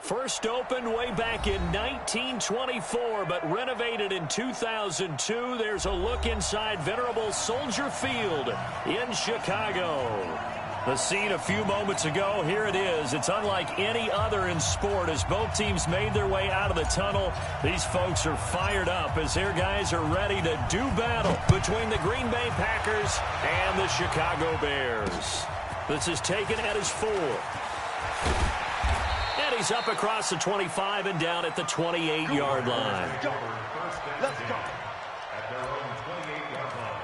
First opened way back in 1924, but renovated in 2002. There's a look inside venerable Soldier Field in Chicago. The scene a few moments ago, here it is. It's unlike any other in sport as both teams made their way out of the tunnel. These folks are fired up as their guys are ready to do battle between the Green Bay Packers and the Chicago Bears. This is taken at his 4. And he's up across the 25 and down at the 28-yard line. Let's go. At their own 28-yard line.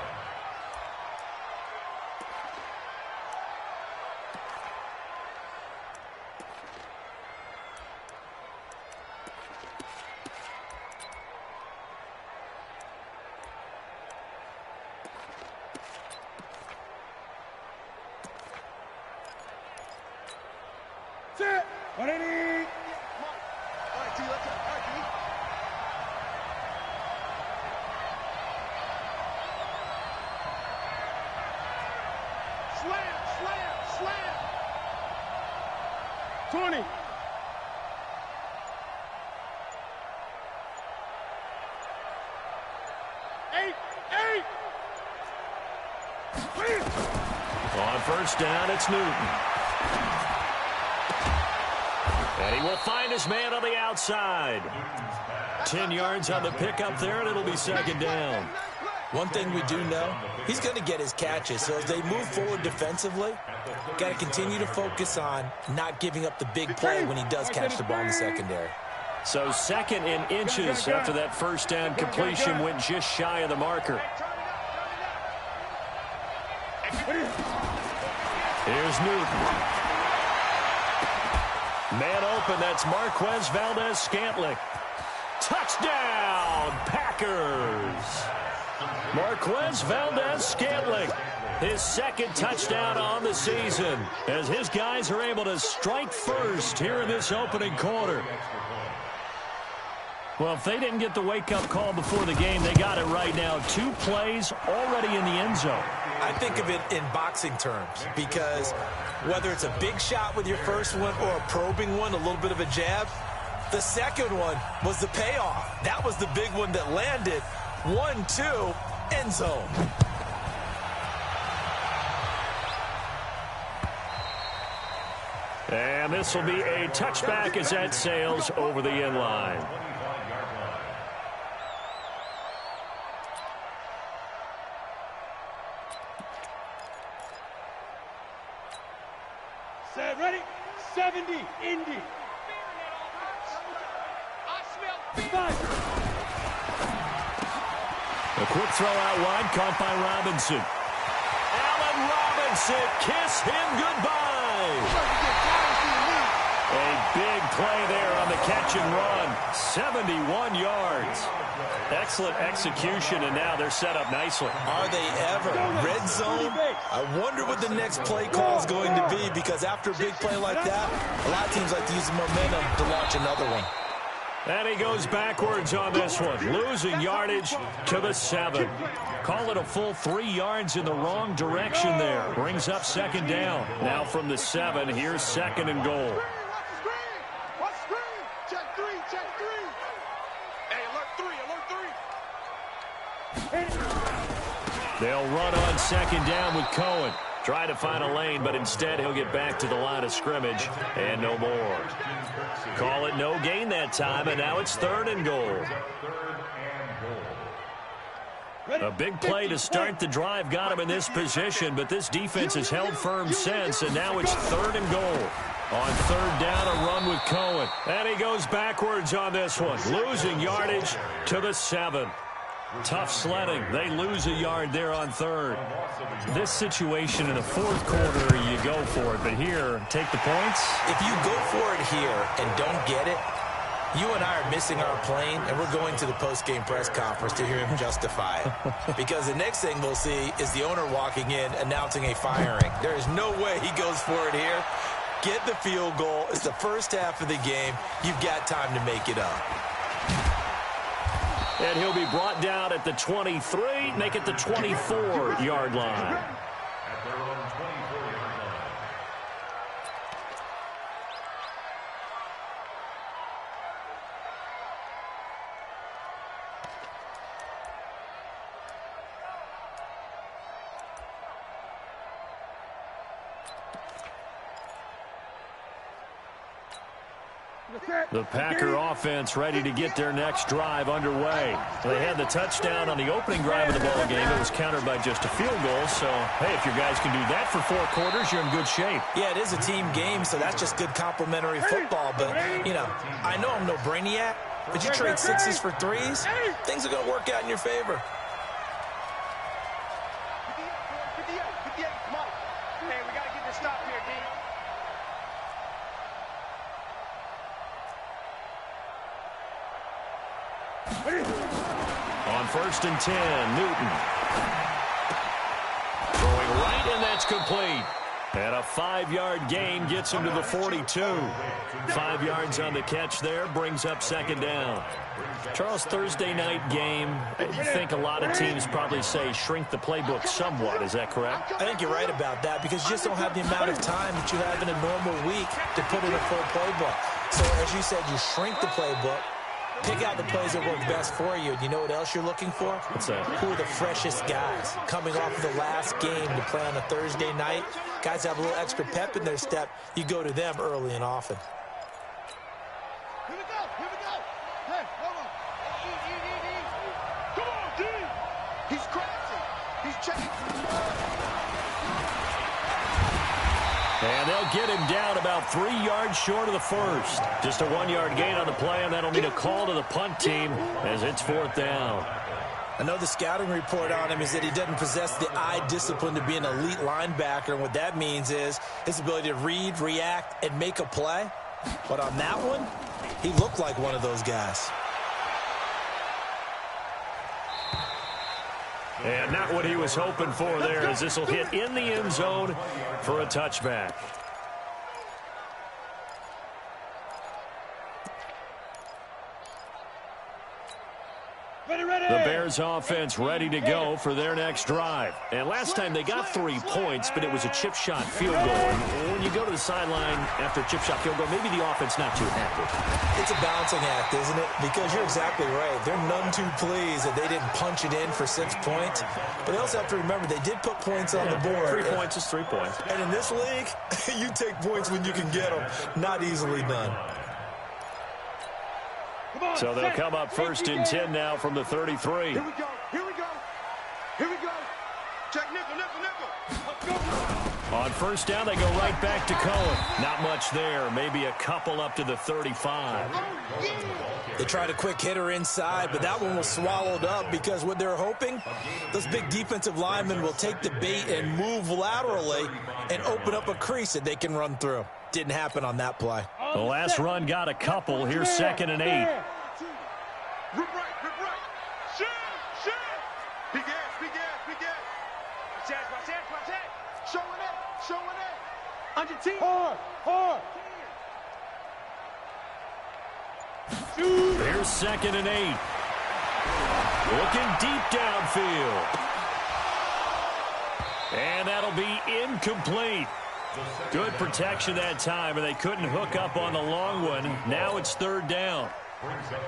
Set. 180. All right, T, let's go. All right, T. Slam, slam, slam. 20. 8. On first down, it's Newton. And he will find his man on the outside. 10 yards on the pickup there, and it'll be second down. One thing we do know, he's going to get his catches. So as they move forward defensively, got to continue to focus on not giving up the big play when he does catch the ball in the secondary. So second in inches after that first down completion went just shy of the marker. Here's Newton. Man open, that's Marquez Valdez-Scantling. Touchdown, Packers! Marquez Valdez-Scantling, his second touchdown on the season, as his guys are able to strike first here in this opening quarter. Well, if they didn't get the wake-up call before the game, they got it right now. 2 plays already in the end zone. I think of it in boxing terms because whether it's a big shot with your first one or a probing one, a little bit of a jab, the second one was the payoff. That was the big one that landed. 1-2, end zone. And this will be a touchback as that sails over the end line. Set. Ready? 70. Indy. 5. A quick throw out wide, caught by Robinson. Allen Robinson, kiss him goodbye. A big play there on the catch and run. 71 yards. Excellent execution, and now they're set up nicely. Are they ever? Red zone? I wonder what the next play call is going to be because after a big play like that, a lot of teams like to use the momentum to launch another one. And he goes backwards on this one, losing yardage to the 7. Call it a full 3 yards in the wrong direction there. Brings up second down. Now from the 7, here's second and goal. Watch screen. Check 3, check 3. Hey, alert 3, alert 3. They'll run on second down with Cohen. Try to find a lane, but instead he'll get back to the line of scrimmage and no more. Call it no gain that time, and now it's third and goal. A big play to start the drive got him in this position, but this defense has held firm since, and now it's third and goal. On third down, a run with Cohen. And he goes backwards on this one, losing yardage to the 7. Tough sledding. They lose a yard there on third. This situation in the fourth quarter, you go for it. But here, take the points. If you go for it here and don't get it, you and I are missing our plane, and we're going to the post-game press conference to hear him justify it. Because the next thing we'll see is the owner walking in announcing a firing. There is no way he goes for it here. Get the field goal. It's the first half of the game. You've got time to make it up. And he'll be brought down at the 23, make it the 24-yard line. The Packer offense ready to get their next drive underway. They had the touchdown on the opening drive of the ball game. It was countered by just a field goal. So, hey, if your guys can do that for 4 quarters, you're in good shape. Yeah, it is a team game, so that's just good complimentary football. But, you know, I know I'm no brainiac, but you trade 6s for 3s, things are going to work out in your favor. Hey, we got to get this stop here, D. On 1st and 10, Newton. Throwing right, and that's complete. And a 5-yard gain gets him to the 42. 5 yards on the catch there, brings up 2nd down. Charles, Thursday night game, I think a lot of teams probably say shrink the playbook somewhat. Is that correct? I think you're right about that because you just don't have the amount of time that you have in a normal week to put in a full playbook. So, as you said, you shrink the playbook, pick out the plays that work best for you. And you know what else you're looking for? What's that? Who are the freshest guys coming off of the last game to play on a Thursday night? Guys have a little extra pep in their step. You go to them early and often. Here we go. Here we go. Hey, hold on. Come on, D. He's crashing. He's checking. And they'll get him down about 3 yards short of the first. Just a 1-yard gain on the play, and that'll mean a call to the punt team as it's 4th down. I know the scouting report on him is that he doesn't possess the eye discipline to be an elite linebacker, and what that means is his ability to read, react, and make a play. But on that one, he looked like one of those guys. And not what he was hoping for there, as this will hit in the end zone for a touchback. The Bears offense ready to go for their next drive. And last time they got 3 points, but it was a chip shot field goal. And when you go to the sideline after a chip shot field goal, maybe the offense not too happy. It's a balancing act, isn't it? Because you're exactly right. They're none too pleased that they didn't punch it in for 6 points. But they also have to remember they did put points on the board. 3 points is 3 points. And in this league, you take points when you can get them. Not easily done. So they'll come up 1st and 10 now from the 33. Here we go. Here we go. Here we go. Check nickel, nickel, nickel. Let's go. On 1st down, they go right back to Cohen. Not much there. Maybe a couple up to the 35. They tried a quick hitter inside, but that one was swallowed up because what they're hoping, those big defensive linemen will take the bait and move laterally and open up a crease that they can run through. Didn't happen on that play. The last run got a couple. Here's 2nd and 8. Rip right, rip right. Shoot, shoot. Big ass, big ass, big ass. Watch that. Showing it. On your team. Hard. Shoot. Here's 2nd and 8. Looking deep downfield. And that'll be incomplete. Good protection that time, and they couldn't hook up on the long one. Now it's 3rd down.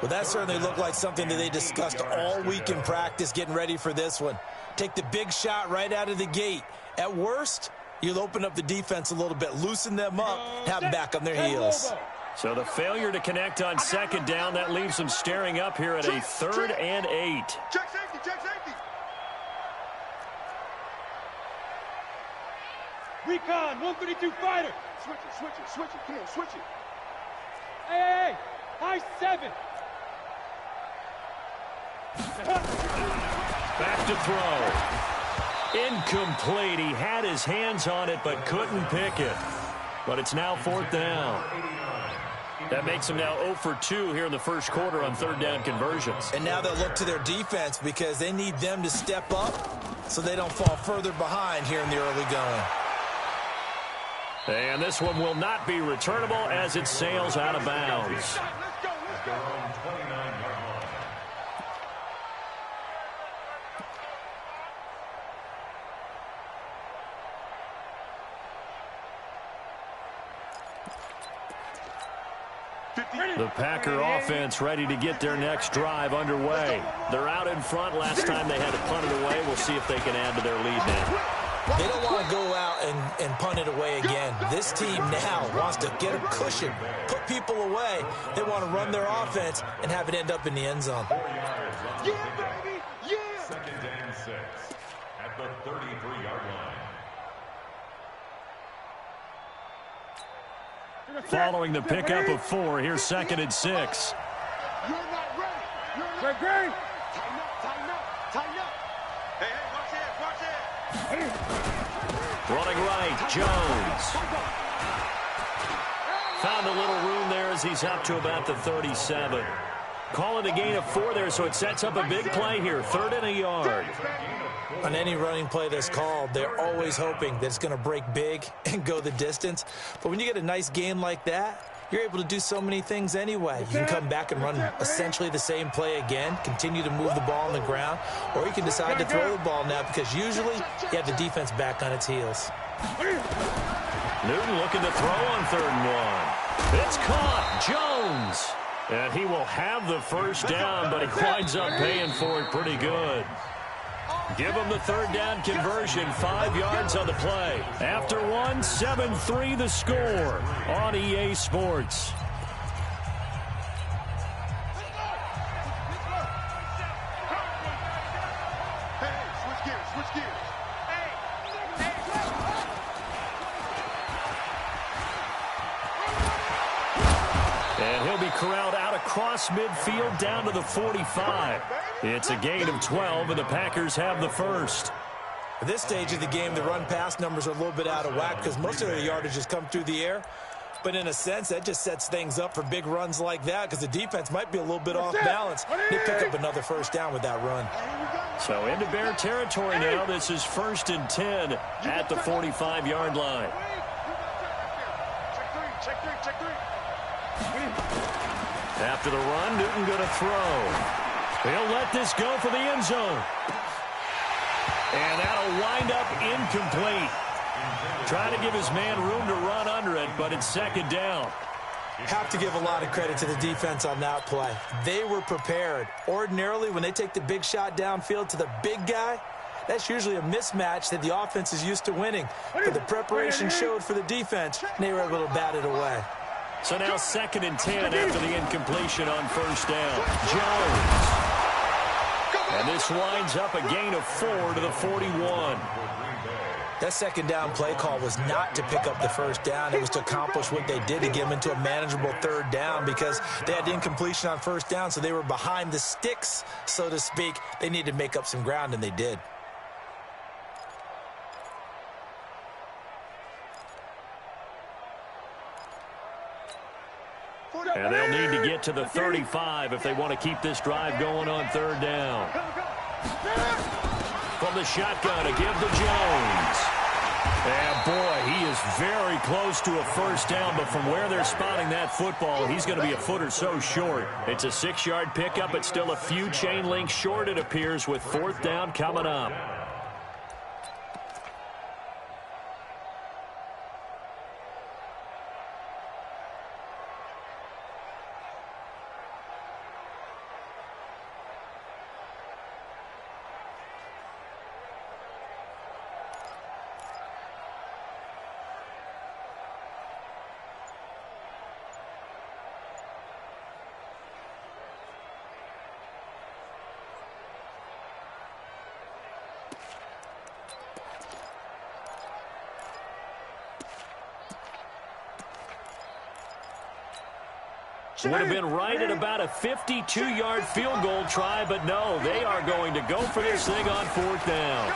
Well, that certainly looked like something that they discussed all week in practice getting ready for this one. Take the big shot right out of the gate. At worst, you'll open up the defense a little bit, loosen them up, have them back on their heels. So the failure to connect on 2nd down, that leaves them staring up here at a 3rd and 8. Check safety, check safety. Recon, 132 fighter. Switch it. Come on, switch it. Hey, high 7. Back to throw. Incomplete. He had his hands on it, but couldn't pick it. But it's now 4th down. That makes them now 0 for 2 here in the first quarter on 3rd down conversions. And now they'll look to their defense because they need them to step up so they don't fall further behind here in the early going. And this one will not be returnable as it sails out of bounds. Let's go. The Packer offense ready to get their next drive underway. They're out in front. Last time they had to punt it away. We'll see if they can add to their lead now. They don't want to go out and punt it away again. This team now wants to get a cushion, put people away. They want to run their offense and have it end up in the end zone. Yeah, baby! Yeah! Second and 6 at the 33-yard line. Following the pickup of 4, here's 2nd and 6. You're not ready! You're not ready! Tighten up, tighten up, tighten up! Hey, watch it, watch it! Running right, Jones. Found a little room there as he's up to about the 37. Calling a gain of 4 there, so it sets up a big play here. 3rd and a yard. On any running play that's called, they're always hoping that it's going to break big and go the distance. But when you get a nice gain like that, you're able to do so many things anyway. You can come back and run essentially the same play again, continue to move the ball on the ground, or you can decide to throw the ball now because usually you have the defense back on its heels. Newton looking to throw on 3rd and 1. It's caught. Jones. And he will have the first down, but he winds up paying for it pretty good. Give him the 3rd down conversion, 5 yards on the play. After 1, 7-3 the score on EA Sports. Hey, switch gears, switch gears. And he'll be corralled out across midfield down to the 45. It's a gain of 12, and the Packers have the first. At this stage of the game, the run-pass numbers are a little bit out of whack because most of their yardage has come through the air. But in a sense, that just sets things up for big runs like that because the defense might be a little bit off balance. They pick up another first down with that run. So into Bear territory now. This is 1st and 10 at the 45-yard line. Check three. After the run, Newton going to throw. He'll let this go for the end zone. And that'll wind up incomplete. Trying to give his man room to run under it, but it's 2nd down. Have to give a lot of credit to the defense on that play. They were prepared. Ordinarily, when they take the big shot downfield to the big guy, that's usually a mismatch that the offense is used to winning. But the preparation showed for the defense, and they were able to bat it away. So now 2nd and 10 after the incompletion on 1st down. Jones. And this winds up a gain of 4 to the 41. That 2nd down play call was not to pick up the first down. It was to accomplish what they did to get them into a manageable 3rd down because they had incompletion on 1st down, so they were behind the sticks, so to speak. They needed to make up some ground, and they did. And they'll need to get to the 35 if they want to keep this drive going on 3rd down. From the shotgun to give to Jones. And boy, he is very close to a first down, but from where they're spotting that football, he's going to be a foot or so short. It's a 6-yard pickup. It's still a few chain links short, it appears, with 4th down coming up. Would have been right at about a 52-yard field goal try, but no, they are going to go for this thing on 4th down.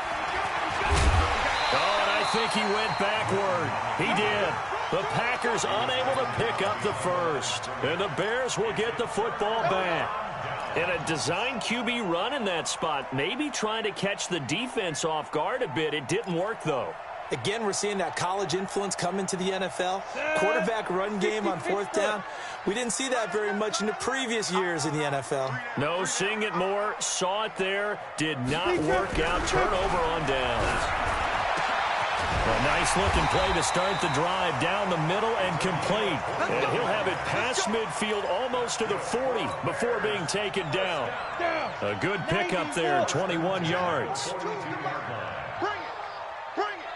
Oh, and I think he went backward. He did. The Packers unable to pick up the first. And the Bears will get the football back. And a design QB run in that spot, maybe trying to catch the defense off guard a bit. It didn't work, though. Again, we're seeing that college influence come into the NFL. Quarterback run game on 4th down. We didn't see that very much in the previous years in the NFL. No, seeing it more, saw it there, did not work out. Turnover on downs. A nice-looking play to start the drive down the middle and complete. And he'll have it past midfield almost to the 40 before being taken down. A good pickup there, 21 yards. Bring it!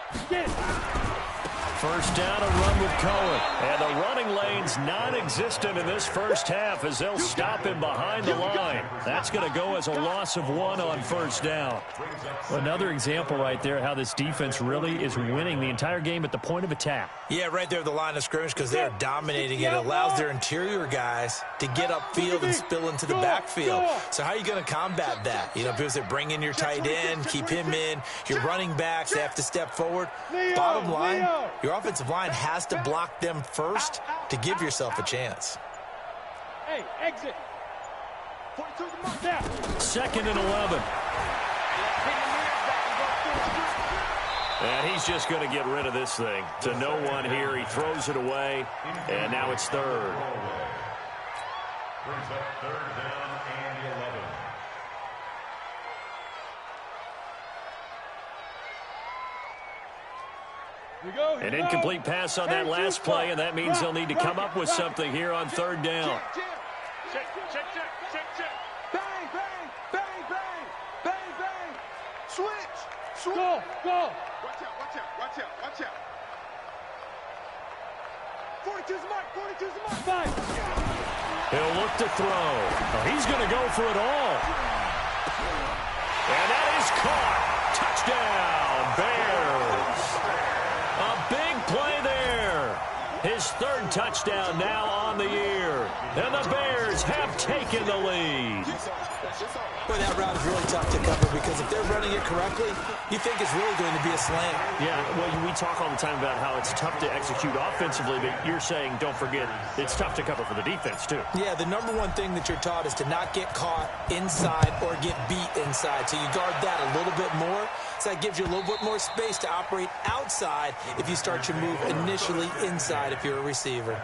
First down, a run with Cohen. And the running lane's non-existent in this first half as they'll stop him behind the line. That's going to go as a loss of 1 on first down. Another example right there how this defense really is winning the entire game at the point of attack. Yeah, right there at the line of scrimmage because they're dominating it. It allows their interior guys to get upfield and spill into the backfield. So how are you going to combat that? You know, because they bring in your tight end, keep him in. Your running backs, they have to step forward. Bottom line, your offensive line has to block them first to give yourself a chance. Hey, exit. 2nd and 11. And he's just going to get rid of this thing. To no one here. He throws it away. And now it's 3rd. Brings up 3rd down and 11. An incomplete pass on that last play, and that means they'll need to come up with something here on 3rd down. Check. Bang, bang, bang, bang, bang, bang. Switch. Go. Watch out. 42's the mark. 5. He'll look to throw. Oh, he's going to go for it all. And that is caught. Touchdown, Bears. A big play there. His 3rd touchdown now on the year. And the Bears have taken the lead. Boy, that route is really tough to cover because if they're running it correctly, you think it's really going to be a slant. Yeah, well, we talk all the time about how it's tough to execute offensively, but you're saying, don't forget, it's tough to cover for the defense, too. Yeah, the number one thing that you're taught is to not get caught inside or get beat inside. So you guard that a little bit more. So that gives you a little bit more space to operate outside if you start your move initially inside if you're a receiver.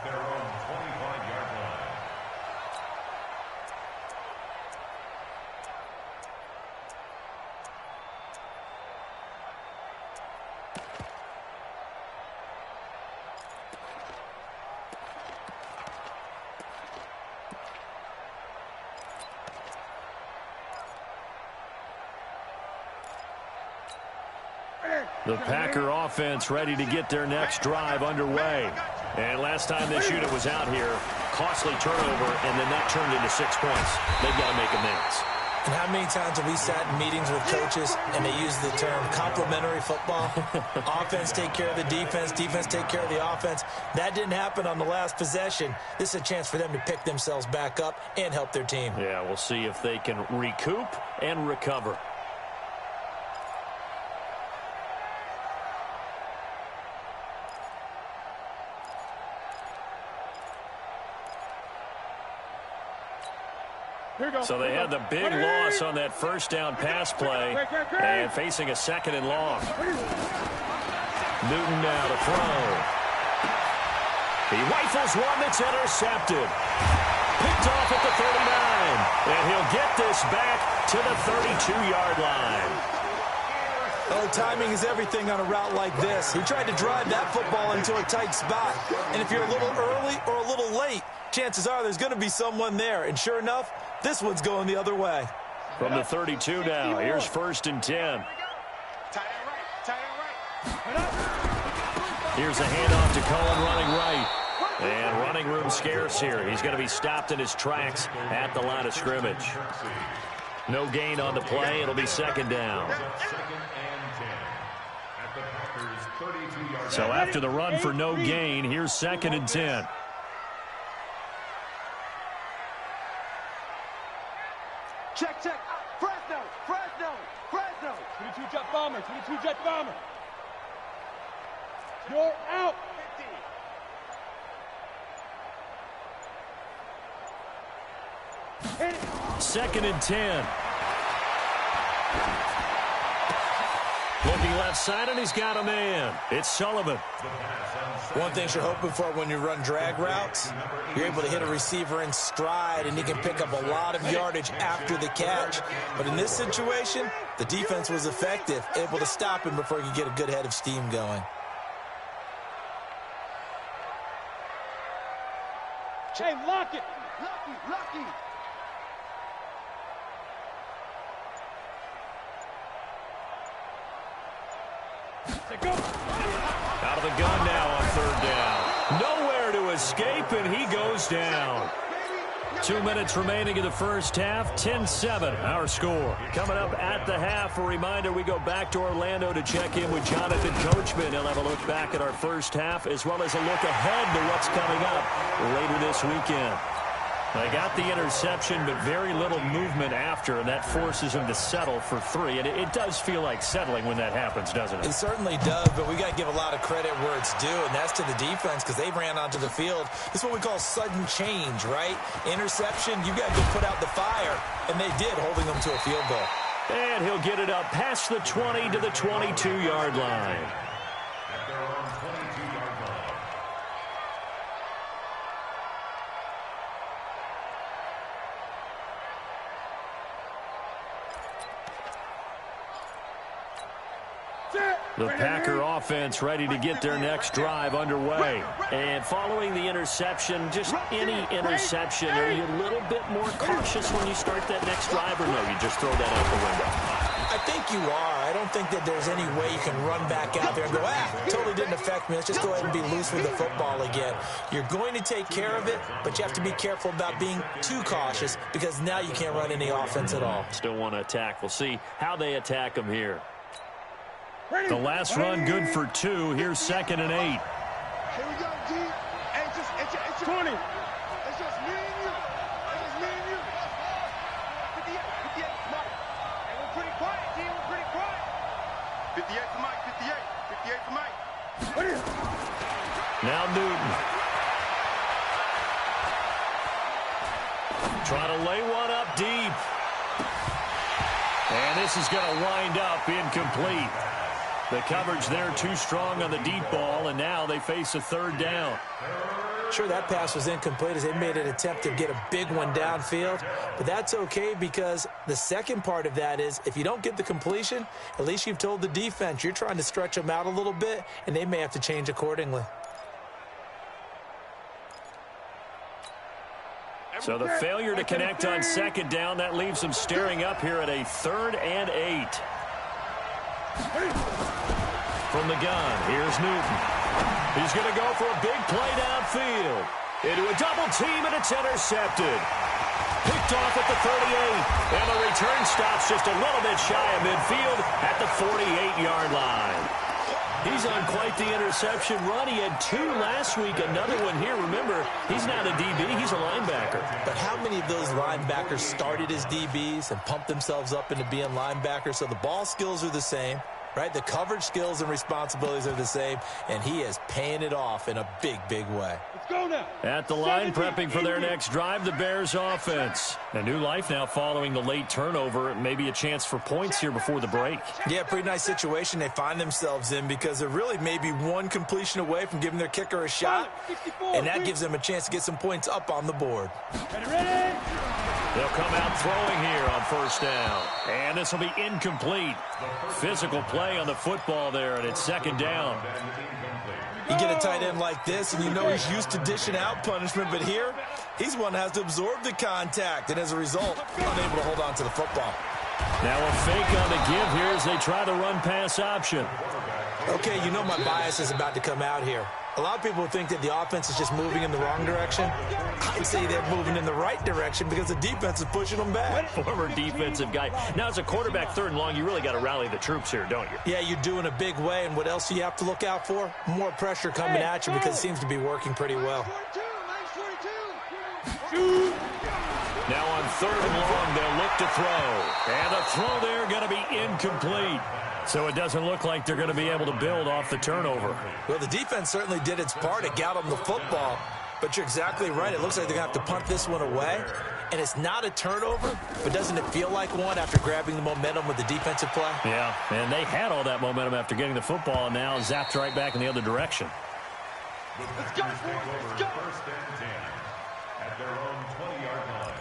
The Packer offense ready to get their next drive underway. And last time this unit was out here, costly turnover, and then that turned into 6 points. They've got to make amends. And how many times have we sat in meetings with coaches and they use the term complementary football? Offense take care of the defense, defense take care of the offense. That didn't happen on the last possession. This is a chance for them to pick themselves back up and help their team. Yeah, we'll see if they can recoup and recover. So they had the big loss on that first down pass play and facing a 2nd and long. Newton now to throw. He rifles one that's intercepted. Picked off at the 39. And he'll get this back to the 32-yard line. Oh, timing is everything on a route like this. He tried to drive that football into a tight spot. And if you're a little early or a little late, chances are there's going to be someone there. And sure enough, this one's going the other way. From the 32 now, here's 1st and 10. Here's a handoff to Cohen running right. And running room scarce here. He's going to be stopped in his tracks at the line of scrimmage. No gain on the play. It'll be 2nd down. So after the run for no gain, here's 2nd and 10. Check. Fresno. 22-jet bomber. You're out. 2nd and 10. Looking left side, and he's got a man. It's Sullivan. One thing you're hoping for when you run drag routes, you're able to hit a receiver in stride, and he can pick up a lot of yardage after the catch. But in this situation, the defense was effective, able to stop him before he could get a good head of steam going. Hey, lock it. Lucky. Out of the gun now on third down. Nowhere to escape, and he goes down. 2 minutes remaining in the first half. 10-7, our score. Coming up at the half, a reminder, we go back to Orlando to check in with Jonathan Coachman. He'll have a look back at our first half, as well as a look ahead to what's coming up later this weekend. They got the interception, but very little movement after, and that forces them to settle for 3. And it does feel like settling when that happens, doesn't it? It certainly does, but we got to give a lot of credit where it's due, and that's to the defense because they ran onto the field. This is what we call sudden change, right? Interception, you got to go put out the fire, and they did, holding them to a field goal. And he'll get it up past the 20 to the 22-yard line. At their own 22-yard line. The Packer offense ready to get their next drive underway. And following the interception, just any interception, are you a little bit more cautious when you start that next drive, or no, you just throw that out the window? I think you are. I don't think that there's any way you can run back out there and go, totally didn't affect me. Let's just go ahead and be loose with the football again. You're going to take care of it, but you have to be careful about being too cautious because now you can't run any offense at all. Still want to attack. We'll see how they attack them here. The last run good for 2. Here's 2nd and 8. Here we go, G. Hey, it's 20. It's just me and you. It's just me and you. 58, Mike. Hey, we're pretty quiet, G. We're pretty quiet. 58 for Mike, 58. 58 for Mike. What is it? Now Newton. Trying to lay one up deep. And this is going to wind up incomplete. The coverage there too strong on the deep ball, and now they face a 3rd down. Sure, that pass was incomplete as they made an attempt to get a big one downfield, but that's okay because the second part of that is if you don't get the completion, at least you've told the defense you're trying to stretch them out a little bit, and they may have to change accordingly. So the failure to connect on 2nd down, that leaves them staring up here at a 3rd and 8. From the gun, here's Newton. He's going to go for a big play downfield. Into a double team, and it's intercepted. Picked off at the 38. And the return stops just a little bit shy of midfield at the 48-yard line. He's on quite the interception run. He had 2 last week, another one here. Remember, he's not a DB, he's a linebacker. But how many of those linebackers started as DBs and pumped themselves up into being linebackers? So the ball skills are the same, right? The coverage skills and responsibilities are the same, and he is paying it off in a big, big way. Let's go now. At the line, prepping for their next drive, the Bears offense. A new life now following the late turnover. Maybe a chance for points here before the break. Yeah, pretty nice situation they find themselves in because they're really maybe one completion away from giving their kicker a shot, and that gives them a chance to get some points up on the board. Ready? They'll come out throwing here on 1st down. And this will be incomplete. Physical play on the football there, and it's 2nd down. You get a tight end like this, and you know he's used to dishing out punishment, but here, he's one that has to absorb the contact, and as a result, unable to hold on to the football. Now a fake on the give here as they try the run-pass option. Okay, you know my bias is about to come out here. A lot of people think that the offense is just moving in the wrong direction. I'd say they're moving in the right direction because the defense is pushing them back. Former defensive guy. Now, as a quarterback 3rd and long, you really got to rally the troops here, don't you? Yeah, you do in a big way, and what else do you have to look out for? More pressure coming at you because it seems to be working pretty well. Now on 3rd and long, they'll look to throw. And the throw there going to be incomplete. So it doesn't look like they're going to be able to build off the turnover. Well, the defense certainly did its part. It got them the football. But you're exactly right. It looks like they're going to have to punt this one away. And it's not a turnover, but doesn't it feel like one after grabbing the momentum with the defensive play? Yeah, and they had all that momentum after getting the football, and now zapped right back in the other direction. Let's go, boys. Let's go. 1st and 10 at their own 20-yard line.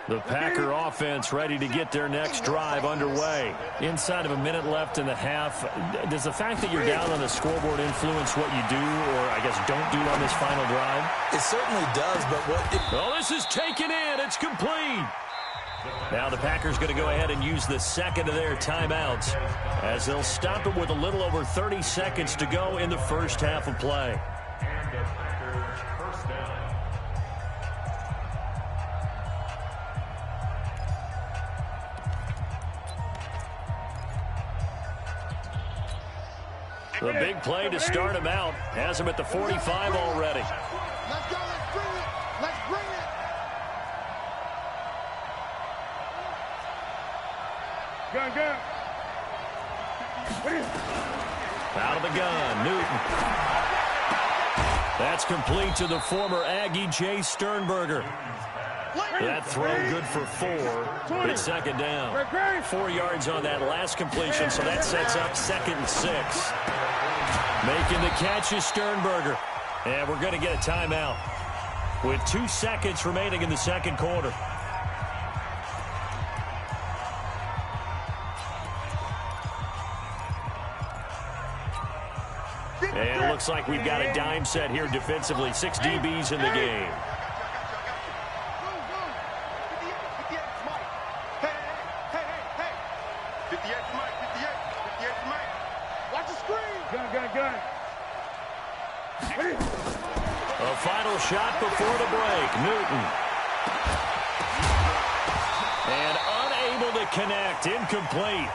The Packer offense ready to get their next drive underway. Inside of a minute left in the half, does the fact that you're down on the scoreboard influence what you do, or I guess don't do on this final drive? It certainly does, but Oh, this is taken in. It's complete. Now the Packers going to go ahead and use the second of their timeouts as they'll stop it with a little over 30 seconds to go in the first half of play. And the Packers first down. The big play to start him out has him at the 45 already. Let's go. Let's bring it. Let's bring it. Gun. Out of the gun, Newton. That's complete to the former Aggie, Jay Sternberger. That throw good for 4. It's second down. 4 yards on that last completion, so that sets up 2nd and 6. Making the catch is Sternberger. And we're going to get a timeout with 2 seconds remaining in the second quarter. And it looks like we've got a dime set here defensively. 6 DBs in the game. A final shot before the break. Newton. And unable to connect. Incomplete.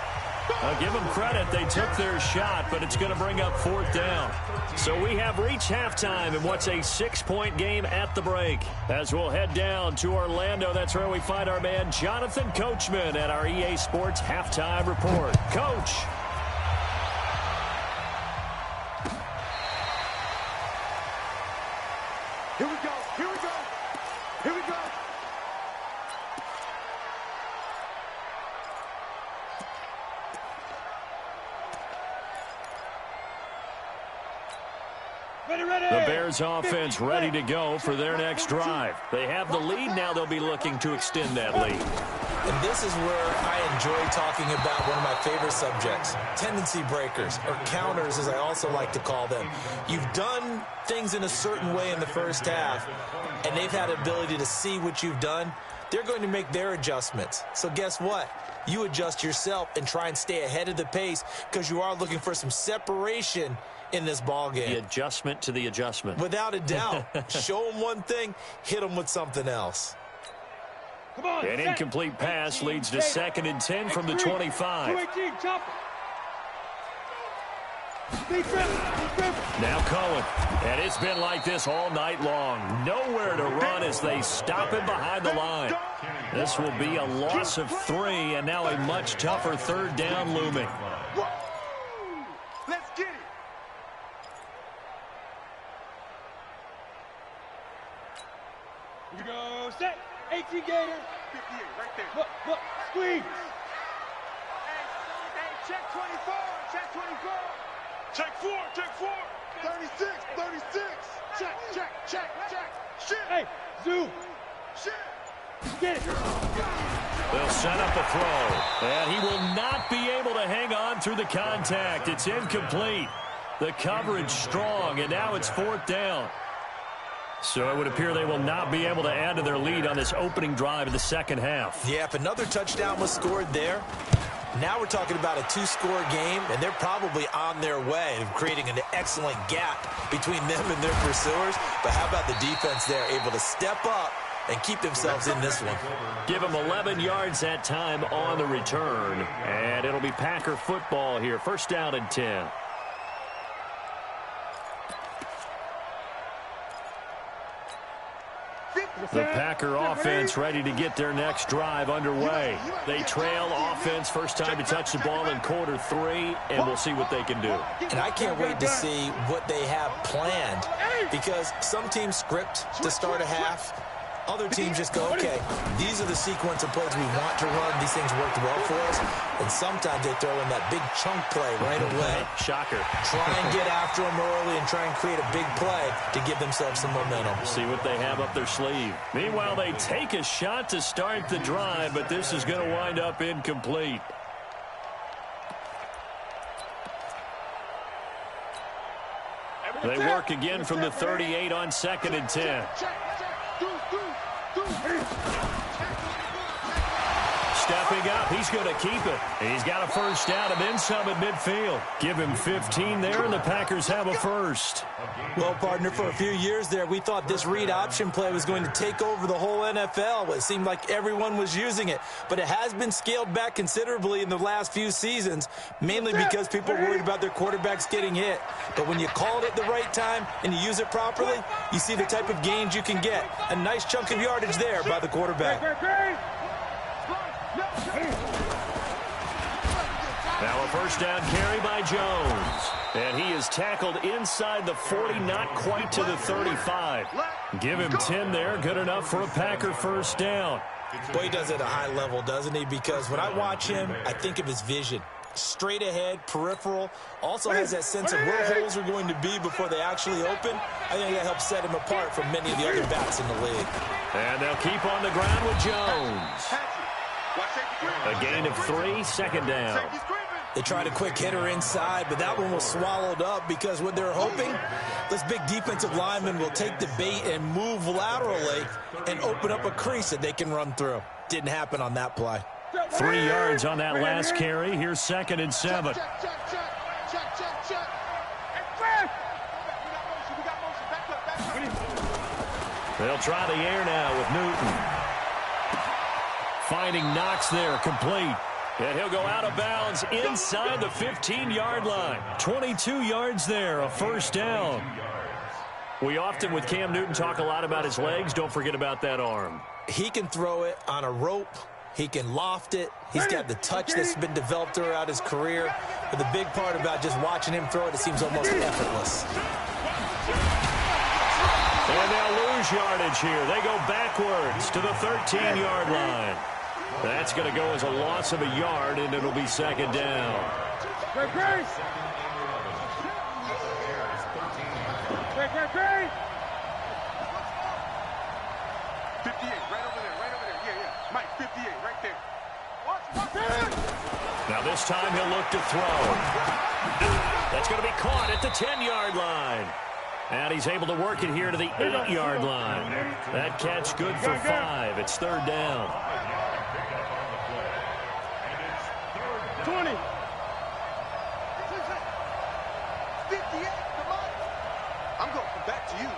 I'll give them credit. They took their shot, but it's going to bring up 4th down. So we have reached halftime in what's a 6-point game at the break. As we'll head down to Orlando, that's where we find our man Jonathan Coachman at our EA Sports Halftime Report. Coach. Here we go. The Bears offense ready to go for their next drive. They have the lead. Now they'll be looking to extend that lead. And this is where I enjoy talking about one of my favorite subjects, tendency breakers, or counters as I also like to call them. You've done things in a certain way in the first half, and they've had the ability to see what you've done. They're going to make their adjustments. So guess what? You adjust yourself and try and stay ahead of the pace because you are looking for some separation in this ball game. The adjustment to the adjustment. Without a doubt. Show them one thing, hit them with something else. An incomplete pass leads to 2nd and 10 from the 25. Now Cohen. And it's been like this all night long. Nowhere to run as they stop him behind the line. This will be a loss of 3, and now a much tougher 3rd down looming. Let's get it. Here we go. Set. 18 Gator. 58 right there. Look. Squeeze. Hey, check 24. Check 24. Check 4. 36. Check. Shit. Hey, zoom. Shit. Get it. They'll set up a throw. And he will not be able to hang on through the contact. It's incomplete. The coverage strong, and now it's 4th down. So it would appear they will not be able to add to their lead on this opening drive of the second half. Yeah, if another touchdown was scored there, now we're talking about a 2-score game, and they're probably on their way of creating an excellent gap between them and their pursuers. But how about the defense there, able to step up and keep themselves in this one? Give them 11 yards that time on the return. And it'll be Packer football here. 1st down and 10. The Packer offense ready to get their next drive underway. They trail offense, first time to touch the ball in quarter 3, and we'll see what they can do. And I can't wait to see what they have planned, because some teams script to start a half, Other teams just go, okay, these are the sequence of plays we want to run. These things worked well for us. And sometimes they throw in that big chunk play right away. Shocker. Try and get after them early and try and create a big play to give themselves some momentum. See what they have up their sleeve. Meanwhile, they take a shot to start the drive, but this is going to wind up incomplete. They work again from the 38 on 2nd and 10. Stepping up, he's going to keep it. He's got a first down and then some at midfield. Give him 15 there, and the Packers have a first. Well, partner, for a few years there, we thought this read option play was going to take over the whole NFL. It seemed like everyone was using it, but it has been scaled back considerably in the last few seasons, mainly because people are worried about their quarterbacks getting hit. But when you call it at the right time and you use it properly, you see the type of gains you can get. A nice chunk of yardage there by the quarterback. Now a first down carry by Jones. And he is tackled inside the 40, not quite to the 35. Give him 10 there, good enough for a Packer first down. Boy, he does it at a high level, doesn't he? Because when I watch him, I think of his vision. Straight ahead, peripheral, also has that sense of where holes are going to be before they actually open. I think that helps set him apart from many of the other backs in the league. And they'll keep on the ground with Jones. A gain of 3, second down. They tried a quick hitter inside, but that one was swallowed up because what they're hoping, this big defensive lineman will take the bait and move laterally and open up a crease that they can run through. Didn't happen on that play. 3 yards on that last carry. Here's 2nd and 7. They'll try the air now with Newton. Finding Knox there, complete. And he'll go out of bounds inside the 15-yard line. 22 yards there, a first down. We often, with Cam Newton, talk a lot about his legs. Don't forget about that arm. He can throw it on a rope. He can loft it. He's got the touch that's been developed throughout his career. But the big part about just watching him throw it, it seems almost effortless. And they'll lose yardage here. They go backwards to the 13-yard line. That's going to go as a loss of a yard, and it'll be second down. 58, right over there. Yeah. Mike, 58, right there. Now this time he'll look to throw. That's going to be caught at the 10-yard line. And he's able to work it here to the 8-yard line. That catch good for 5. It's third down. 20. 58, come on. I'm going to come back to you.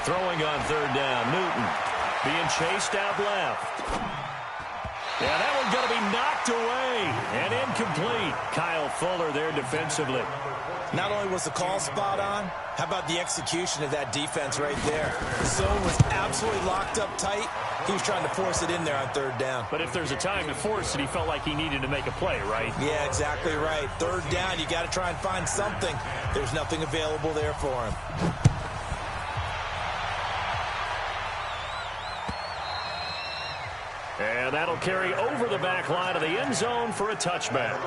Throwing on third down, Newton being chased out left. Yeah, that one's going to be knocked away and incomplete. Kyle Fuller there defensively. Not only was the call spot on, how about the execution of that defense right there? The zone was absolutely locked up tight. He was trying to force it in there on third down. But if there's a time to force it, he felt like he needed to make a play, right? Yeah, exactly right. Third down, you got to try and find something. There's nothing available there for him. And that'll carry over the back line of the end zone for a touchback.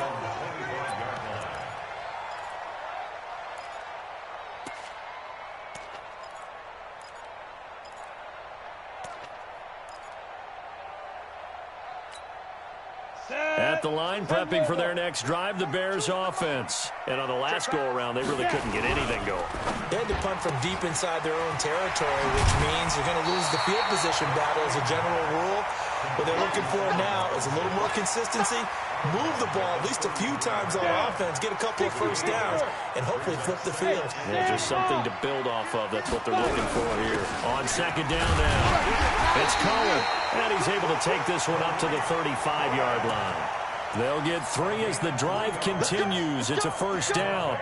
At the line, prepping for their next drive, the Bears offense. And on the last go-around, they really couldn't get anything going. They had to punt from deep inside their own territory, which means they're going to lose the field position battle as a general rule. What they're looking for now is a little more consistency, move the ball at least a few times on offense, get a couple of first downs, and hopefully flip the field. Yeah, just something to build off of. That's what they're looking for here. On second down now, it's Cohen. And he's able to take this one up to the 35-yard line. They'll get 3 as the drive continues. It's a first down.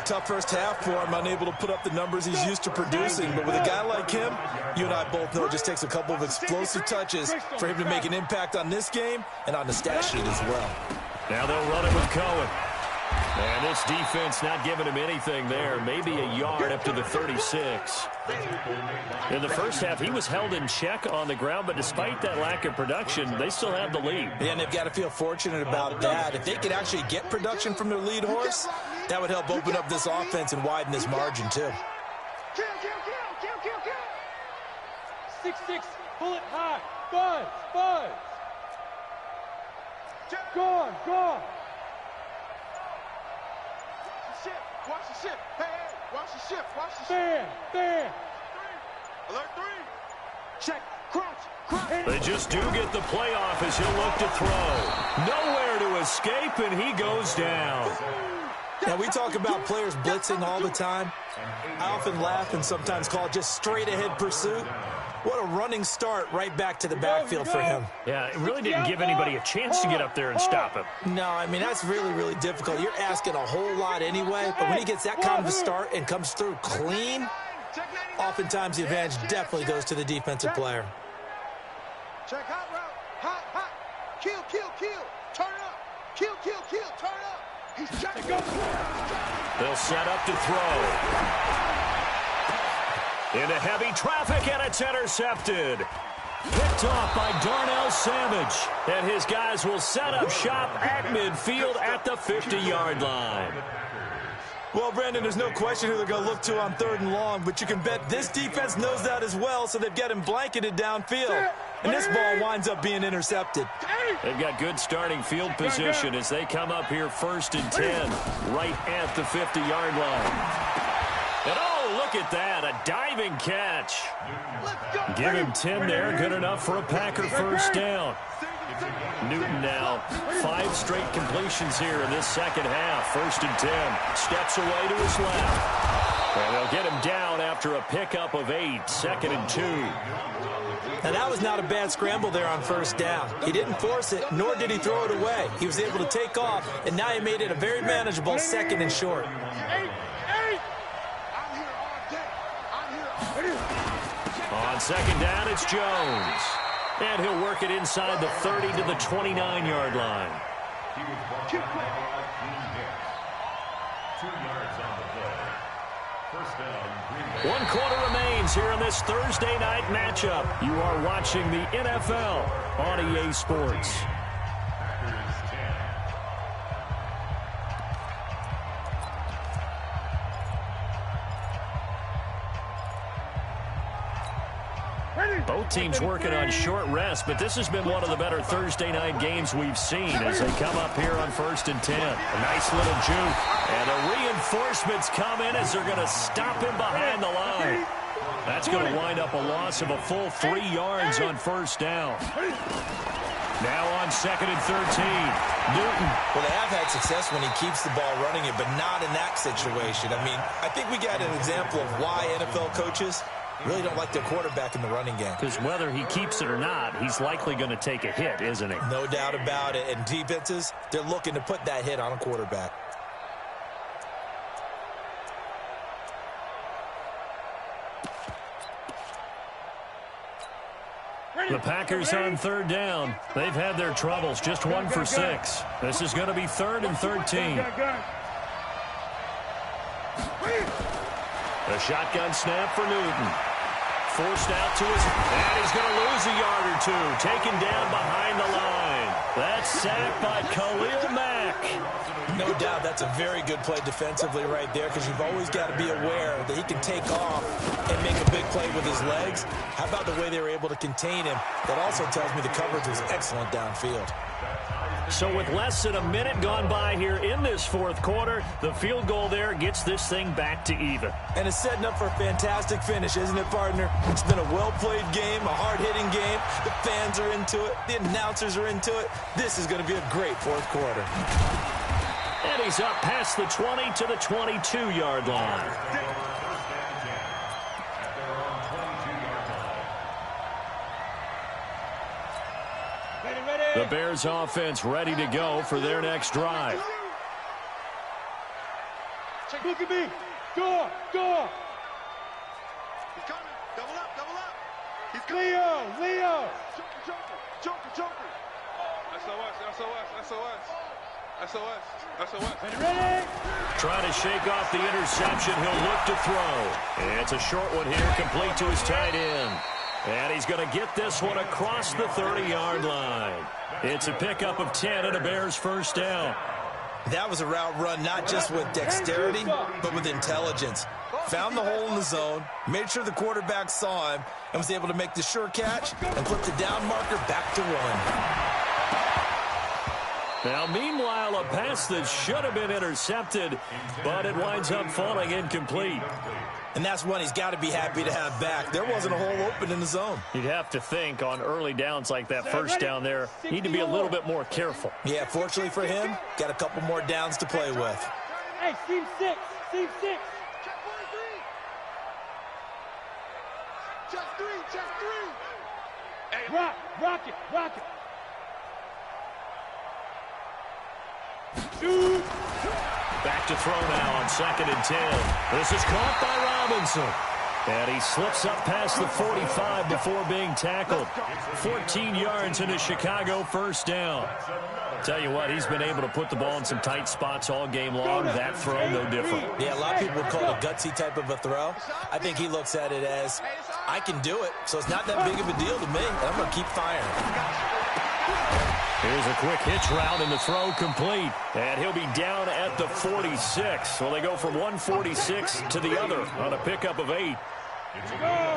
Tough first half for him, unable to put up the numbers he's used to producing. But with a guy like him, you and I both know it just takes a couple of explosive touches for him to make an impact on this game and on the stat sheet as well. Now they'll run it with Cohen. And this defense not giving him anything there. Maybe a yard up to the 36. In the first half, he was held in check on the ground, but despite that lack of production, they still have the lead. And they've got to feel fortunate about that. If they could actually get production from their lead horse, that would help open up this offense and widen this margin, too. Kill, kill, kill, kill, kill, kill. 6-6, pull it high. Buzz, buzz. Gone, gone. Watch the ship. Hey, hey, watch the ship. Watch the ship. Bam, bam. Alert 3. Check. Crouch. Crouch. They just do get the playoff as he'll look to throw. Nowhere to escape, and he goes down. Now, we talk about players blitzing all the time. I often laugh and sometimes call it just straight-ahead pursuit. What a running start right back to the backfield for him. Yeah, it really didn't give anybody a chance to get up there and stop him. No, I mean, that's really, really difficult. You're asking a whole lot anyway, but when he gets that kind of a start and comes through clean, oftentimes the advantage definitely goes to the defensive player. Check hot route. Hot, hot. Kill, kill, kill. Turn up. Kill, kill, kill. Turn up. He's checking. They'll set up to throw. Into heavy traffic, and it's intercepted. Picked off by Darnell Savage. And his guys will set up shop at midfield at the 50-yard line. Well, Brandon, there's no question who they're going to look to on 3rd and long, but you can bet this defense knows that as well, so they've got him blanketed downfield. And this ball winds up being intercepted. They've got good starting field position as they come up here 1st and 10, right at the 50-yard line. And oh, look at that, a diving catch. Give him 10 there, good enough for a Packer first down. Newton now 5 straight completions here in this second half. 1st and 10, steps away to his left. And they'll get him down after a pickup of 8, 2nd and 2. Now, that was not a bad scramble there on 1st down. He didn't force it, nor did he throw it away. He was able to take off, and now he made it a very manageable 2nd and short. On 2nd down, it's Jones. And he'll work it inside the 30 to the 29-yard line. 2 yards on the play. First down. 1 quarter remains here in this Thursday night matchup. You are watching the NFL on EA Sports. Packers 10. Both teams working on short rest, but this has been one of the better Thursday night games we've seen as they come up here on 1st and 10. A nice little juke, and the reinforcements come in as they're going to stop him behind the line. That's going to wind up a loss of a full 3 yards on 1st down. Now on 2nd and 13, Newton. Well, they have had success when he keeps the ball running it, but not in that situation. I mean, I think we got an example of why NFL coaches really don't like their quarterback in the running game. Because whether he keeps it or not, he's likely going to take a hit, isn't he? No doubt about it. And defenses, they're looking to put that hit on a quarterback. The Packers on 3rd down. They've had their troubles, just 1 for 6. This is going to be 3rd and 13. A shotgun snap for Newton. Forced out to his, and he's going to lose a yard or 2. Taken down behind the line. That's sacked by Khalil Mack. No doubt that's a very good play defensively right there, because you've always got to be aware that he can take off and make a big play with his legs. How about the way they were able to contain him? That also tells me the coverage was excellent downfield. So with less than a minute gone by here in this 4th quarter, the field goal there gets this thing back to even. And it's setting up for a fantastic finish, isn't it, partner? It's been a well-played game, a hard-hitting game. The fans are into it. The announcers are into it. This is going to be a great 4th quarter. And he's up past the 20 to the 22-yard line. The Bears offense ready to go for their next drive. Look at me. Go, go. He's coming. Double up, double up. He's coming. Leo, Leo. Joker, Joker, Joker, Joker. SOS, SOS, SOS. Ready? Trying to shake off the interception. He'll look to throw. It's a short one here, complete to his tight end. And he's going to get this one across the 30-yard line. It's a pickup of 10 and a Bears first down. That was a route run not just with dexterity, but with intelligence. Found the hole in the zone, made sure the quarterback saw him, and was able to make the sure catch and flip the down marker back to one. Now, meanwhile, a pass that should have been intercepted, but it winds up falling incomplete. And that's one he's got to be happy to have back. There wasn't a hole open in the zone. You'd have to think on early downs like that first down there, need to be a little bit more careful. Yeah, fortunately for him, got a couple more downs to play with. Hey, team 6. Team 6. Just three. Hey, Rock it. Shoot. Back to throw now on 2nd and 10. This is caught by Robinson. And he slips up past the 45 before being tackled. 14 yards into Chicago first down. Tell you what, he's been able to put the ball in some tight spots all game long. That throw, no different. Yeah, a lot of people would call it a gutsy type of a throw. I think he looks at it as, I can do it, so it's not that big of a deal to me, and I'm going to keep firing. Here's a quick hitch route, and the throw complete. And he'll be down at the 46. Well, they go from 146 to the other on a pickup of 8.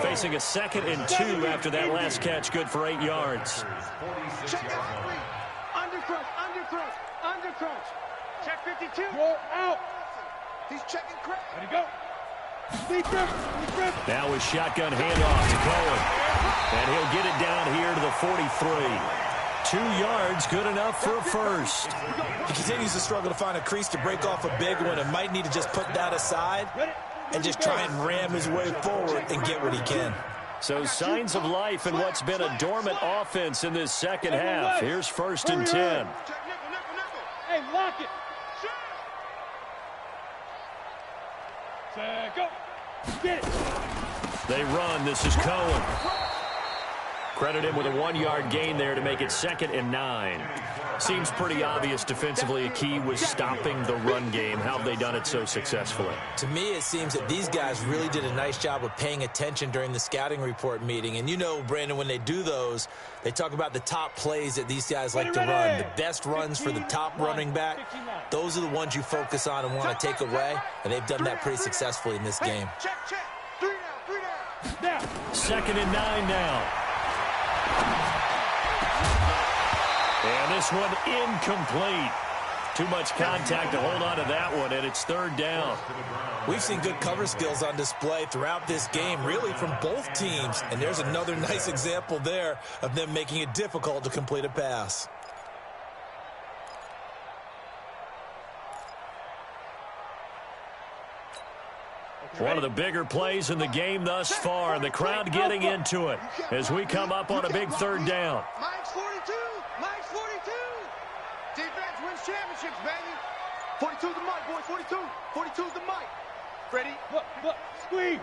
Facing a 2nd and 2 after that last catch, good for 8 yards. Undercrunch. Check 52. Roll out. He's checking crack. Ready, go. Deep grip. Now with shotgun handoff to Cohen. And he'll get it down here to the 43. 2 yards, good enough for a first. He continues to struggle to find a crease to break off a big one and might need to just put that aside and just try and ram his way forward and get what he can. So signs of life in what's been a dormant offense in this second half. Here's 1st and 10. Hey, lock it. Go. Get it. They run. This is Cohen. Credit him with a 1-yard gain there to make it 2nd and 9. Seems pretty obvious defensively a key was stopping the run game. How have they done it so successfully? To me, it seems that these guys really did a nice job of paying attention during the scouting report meeting. And you know, Brandon, when they do those, they talk about the top plays that these guys like to run. The best runs for the top running back, those are the ones you focus on and want to take away. And they've done that pretty successfully in this game. Check. 3 down. 2nd and 9 now. And this one incomplete. Too much contact to hold on to that one, and it's 3rd down. We've seen good cover skills on display throughout this game, really from both teams. And there's another nice example there of them making it difficult to complete a pass. One of the bigger plays in the game thus far, and the crowd getting into it as we come up on a big 3rd down. Mike's 42. Defense wins championships, baby. 42's the mic, boys. 42. 42's the mic. Ready? Look. Squeeze.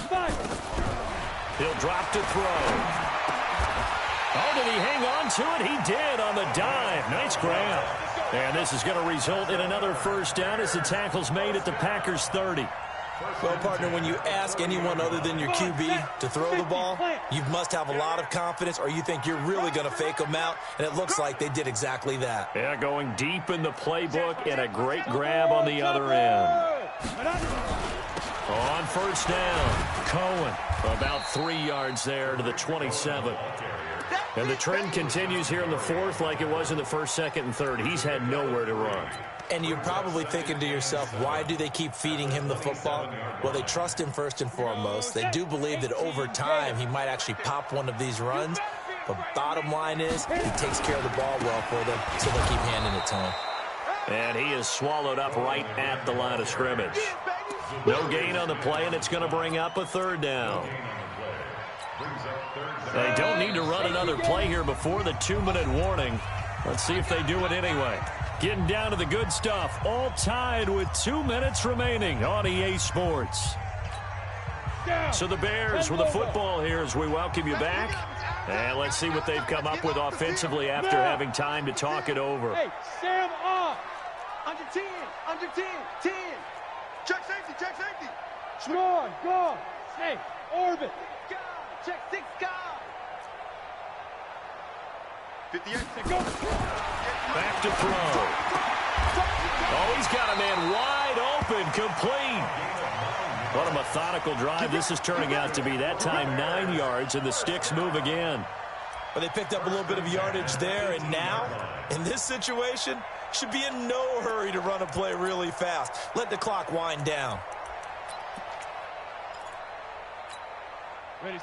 5. He'll drop to throw. Oh, did he hang on to it? He did on the dive. Nice grab. And this is going to result in another first down as the tackle's made at the Packers' 30. Well, partner, when you ask anyone other than your QB to throw the ball, you must have a lot of confidence or you think you're really going to fake them out, and it looks like they did exactly that. Yeah, going deep in the playbook and a great grab on the other end. On first down, Cohen about 3 yards there to the 27. And the trend continues here in the 4th like it was in the 1st, 2nd, and 3rd. He's had nowhere to run. And you're probably thinking to yourself, why do they keep feeding him the football? Well, they trust him first and foremost. They do believe that over time he might actually pop one of these runs. But bottom line is he takes care of the ball well for them, so they'll keep handing it to him. And he is swallowed up right at the line of scrimmage. No gain on the play, and it's going to bring up a 3rd down. They don't need to run another play here before the 2-minute warning. Let's see if they do it anyway. Getting down to the good stuff. All tied with 2 minutes remaining on EA Sports. So the Bears with the football here as we welcome you back. And let's see what they've come up with offensively after having time to talk it over. Hey, Sam off. Under 10, under 10, 10. Check safety, check safety. Gone. Snake, orbit. God, check 6, God. 58. Go. Back to throw. Oh, he's got a man wide open, complete. What a methodical drive this is turning out to be. That time 9 yards, and the sticks move again. But they picked up a little bit of yardage there, and now, in this situation, should be in no hurry to run a play really fast. Let the clock wind down.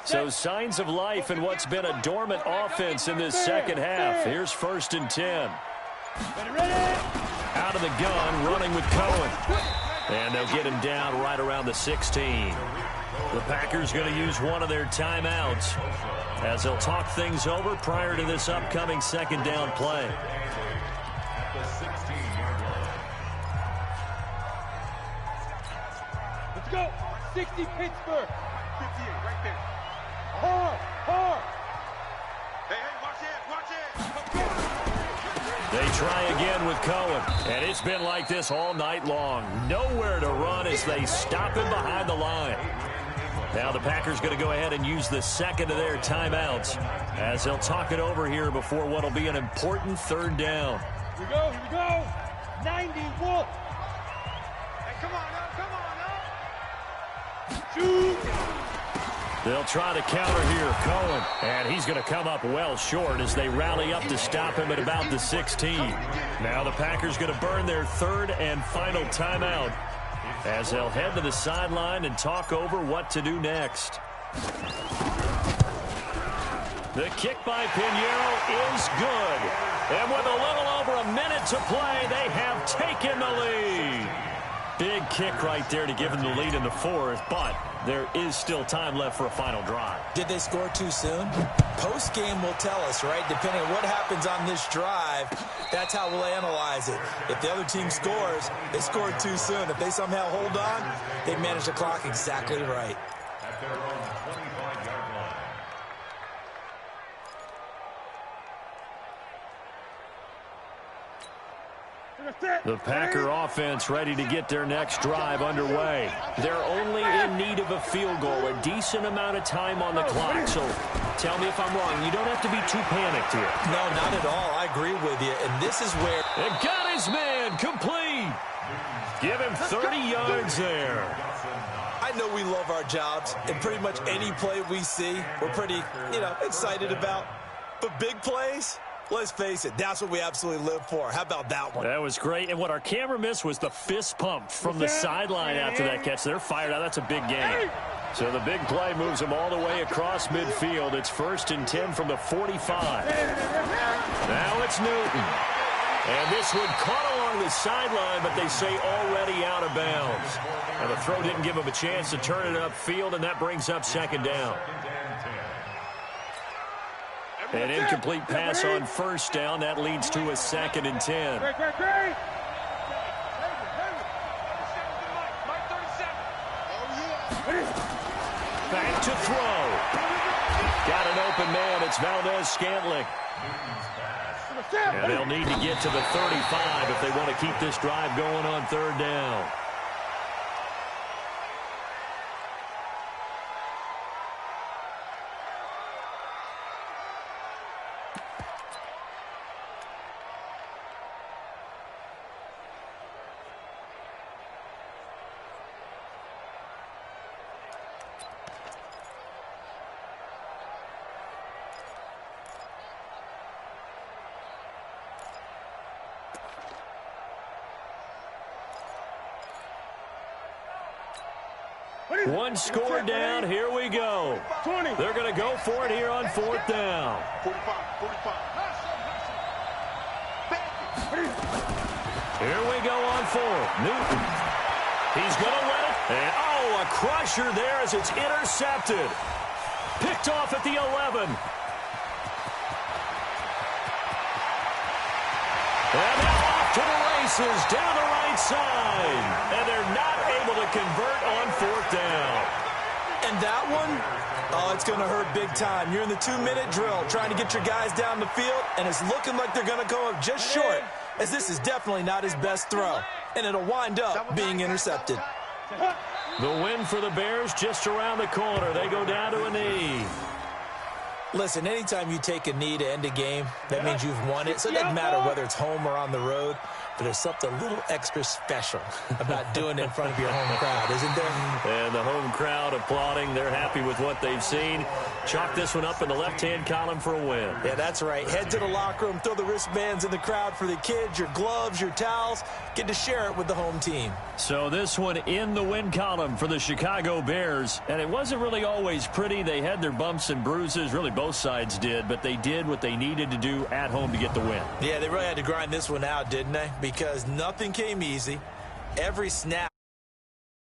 So signs of life in what's been a dormant offense in this second half. Here's 1st and 10. Ready. Out of the gun, running with Cohen. And they'll get him down right around the 16. The Packers going to use one of their timeouts as they'll talk things over prior to this upcoming second down play. Let's go. 60 Pittsburgh. 58, right there. Hard. Hey, watch it. They try again with Cohen, and it's been like this all night long. Nowhere to run as they stop him behind the line. Now the Packers going to go ahead and use the second of their timeouts as they'll talk it over here before what will be an important 3rd down. Here we go. 90 Wolf. Hey, come on now. Shoot. They'll try to counter here, Cohen, and he's going to come up well short as they rally up to stop him at about the 16. Now the Packers going to burn their 3rd and final timeout as they'll head to the sideline and talk over what to do next. The kick by Pinheiro is good. And with a little over a minute to play, they have taken the lead. Big kick right there to give them the lead in the 4th, but there is still time left for a final drive. Did they score too soon? Post-game will tell us, right? Depending on what happens on this drive, that's how we'll analyze it. If the other team scores, they scored too soon. If they somehow hold on, they manage the clock exactly right. At their own 25-yard line. The Packer offense ready to get their next drive underway. They're only in need of a field goal, a decent amount of time on the clock. So tell me if I'm wrong. You don't have to be too panicked here. No, not at all. I agree with you. And this is where... They got his man complete. Give him 30 yards there. I know we love our jobs, and pretty much any play we see, we're pretty, excited about. But big plays... Let's face it, that's what we absolutely live for. How about that one? That was great. And what our camera missed was the fist pump from the sideline after that catch. They're fired out. That's a big game. So the big play moves them all the way across midfield. It's 1st and 10 from the 45. Now it's Newton. And this one caught along the sideline, but they say already out of bounds. And the throw didn't give him a chance to turn it upfield, and that brings up 2nd down. An incomplete pass on 1st down. That leads to a 2nd and 10. Back to throw. Got an open man. It's Valdez-Scantling. And they'll need to get to the 35 if they want to keep this drive going on 3rd down. One score down. Here we go. 20. They're going to go for it here on 4th down. 45. Here we go on 4th. Newton. He's going to let it. And, a crusher there as it's intercepted. Picked off at the 11. And now off to the races down the right side. And they're not able to convert on 4th down. And that one, oh, it's going to hurt big time. You're in the 2-minute drill trying to get your guys down the field, and it's looking like they're going to go up just short, as this is definitely not his best throw, and it'll wind up being intercepted. The win for the Bears just around the corner. They go down to a knee. Listen, anytime you take a knee to end a game, that means you've won it. So it doesn't matter whether it's home or on the road, but there's something a little extra special about doing it in front of your home crowd, isn't there? And the home crowd applauding. They're happy with what they've seen. Chalk this one up in the left-hand column for a win. Yeah, that's right. Head to the locker room, throw the wristbands in the crowd for the kids, your gloves, your towels. Get to share it with the home team. So this one in the win column for the Chicago Bears. And it wasn't really always pretty. They had their bumps and bruises. Really, both sides did. But they did what they needed to do at home to get the win. Yeah, they really had to grind this one out, didn't they? Because nothing came easy. Every snap.